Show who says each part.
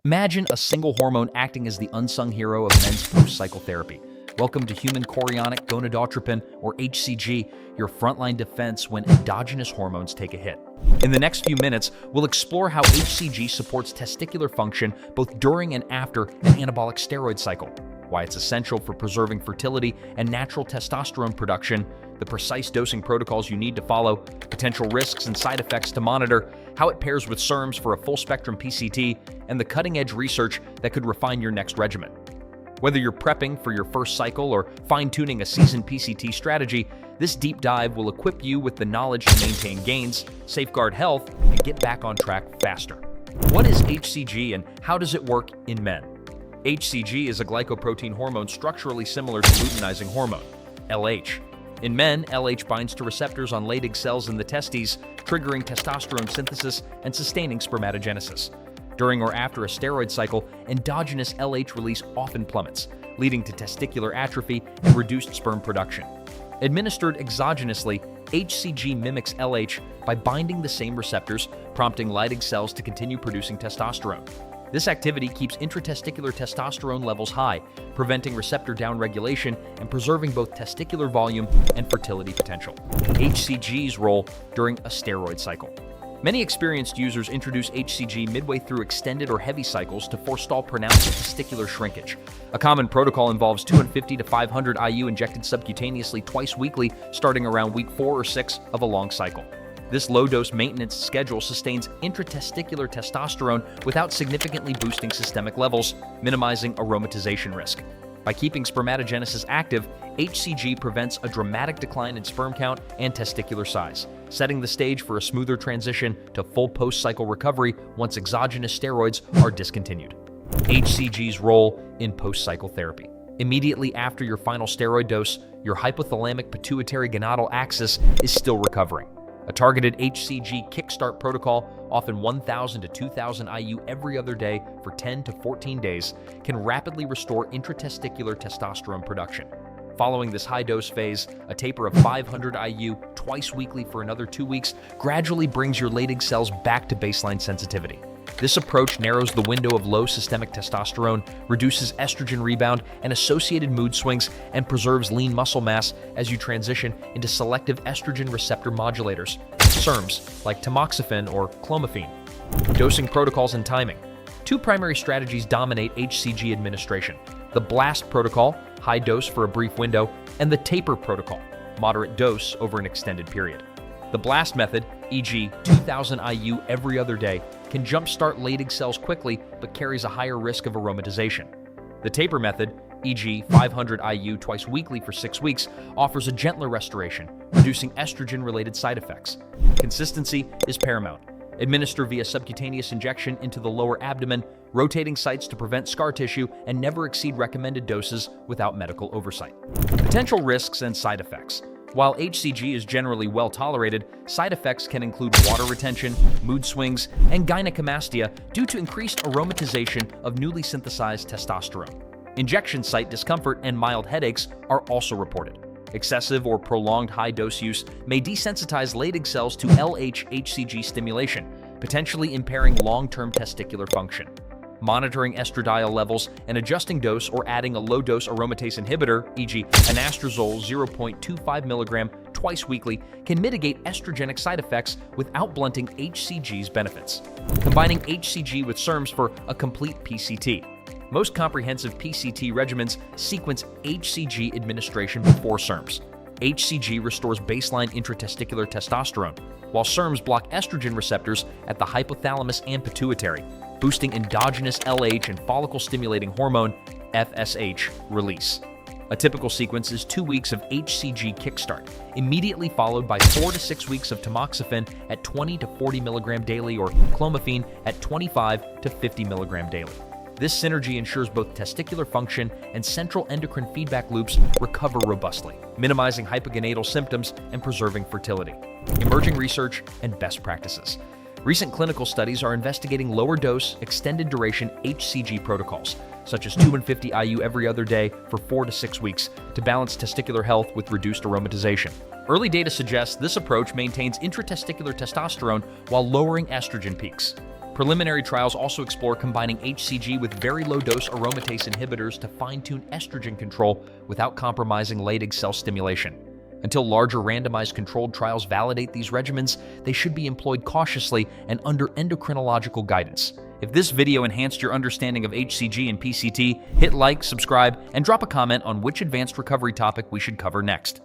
Speaker 1: Imagine a single hormone acting as the unsung hero of men's post-cycle therapy. Welcome to human chorionic gonadotropin, or HCG, your frontline defense when endogenous hormones take a hit. In the next few minutes, we'll explore how HCG supports testicular function both during and after an anabolic steroid cycle, why it's essential for preserving fertility and natural testosterone production, the precise dosing protocols you need to follow, potential risks and side effects to monitor, how it pairs with SERMs for a full-spectrum PCT, and the cutting-edge research that could refine your next regimen. Whether you're prepping for your first cycle or fine-tuning a seasoned PCT strategy, this deep dive will equip you with the knowledge to maintain gains, safeguard health, and get back on track faster. What is HCG and how does it work in men? HCG is a glycoprotein hormone structurally similar to luteinizing hormone, LH. In men, LH binds to receptors on Leydig cells in the testes, triggering testosterone synthesis and sustaining spermatogenesis. During or after a steroid cycle, endogenous LH release often plummets, leading to testicular atrophy and reduced sperm production. Administered exogenously, HCG mimics LH by binding the same receptors, prompting Leydig cells to continue producing testosterone. This activity keeps intratesticular testosterone levels high, preventing receptor downregulation and preserving both testicular volume and fertility potential. HCG's role during a steroid cycle. Many experienced users introduce HCG midway through extended or heavy cycles to forestall pronounced testicular shrinkage. A common protocol involves 250 to 500 IU injected subcutaneously twice weekly, starting around week 4 or 6 of a long cycle. This low-dose maintenance schedule sustains intratesticular testosterone without significantly boosting systemic levels, minimizing aromatization risk. By keeping spermatogenesis active, HCG prevents a dramatic decline in sperm count and testicular size, setting the stage for a smoother transition to full post-cycle recovery once exogenous steroids are discontinued. HCG's role in post-cycle therapy. Immediately after your final steroid dose, your hypothalamic pituitary gonadal axis is still recovering. A targeted HCG kickstart protocol, often 1,000 to 2,000 IU every other day for 10 to 14 days, can rapidly restore intratesticular testosterone production. Following this high-dose phase, a taper of 500 IU twice weekly for another 2 weeks gradually brings your Leydig cells back to baseline sensitivity. This approach narrows the window of low systemic testosterone, reduces estrogen rebound and associated mood swings, and preserves lean muscle mass as you transition into selective estrogen receptor modulators, SERMs, like tamoxifen or clomiphene. Dosing protocols and timing. Two primary strategies dominate HCG administration: the BLAST protocol, high dose for a brief window, and the taper protocol, moderate dose over an extended period. The BLAST method, e.g. 2,000 IU every other day, can jumpstart Leydig cells quickly but carries a higher risk of aromatization. The taper method, e.g. 500 IU twice weekly for 6 weeks, offers a gentler restoration, reducing estrogen-related side effects. Consistency is paramount. Administer via subcutaneous injection into the lower abdomen, rotating sites to prevent scar tissue, and never exceed recommended doses without medical oversight. Potential risks and side effects. While HCG is generally well tolerated, side effects can include water retention, mood swings, and gynecomastia due to increased aromatization of newly synthesized testosterone. Injection site discomfort and mild headaches are also reported. Excessive or prolonged high-dose use may desensitize Leydig cells to LH-HCG stimulation, potentially impairing long-term testicular function. Monitoring estradiol levels and adjusting dose or adding a low-dose aromatase inhibitor, e.g. anastrozole 0.25 mg twice weekly, can mitigate estrogenic side effects without blunting HCG's benefits. Combining HCG with SERMs for a complete PCT. Most comprehensive PCT regimens sequence HCG administration before SERMs. HCG restores baseline intratesticular testosterone, while SERMs block estrogen receptors at the hypothalamus and pituitary, boosting endogenous LH and follicle-stimulating hormone, FSH, release. A typical sequence is 2 weeks of HCG kickstart, immediately followed by 4 to 6 weeks of tamoxifen at 20 to 40 mg daily or clomiphene at 25 to 50 mg daily. This synergy ensures both testicular function and central endocrine feedback loops recover robustly, minimizing hypogonadal symptoms and preserving fertility. Emerging research and best practices. Recent clinical studies are investigating lower dose, extended duration HCG protocols, such as 250 IU every other day for 4 to 6 weeks, to balance testicular health with reduced aromatization. Early data suggests this approach maintains intratesticular testosterone while lowering estrogen peaks. Preliminary trials also explore combining HCG with very low-dose aromatase inhibitors to fine-tune estrogen control without compromising Leydig cell stimulation. Until larger randomized controlled trials validate these regimens, they should be employed cautiously and under endocrinological guidance. If this video enhanced your understanding of HCG and PCT, hit like, subscribe, and drop a comment on which advanced recovery topic we should cover next.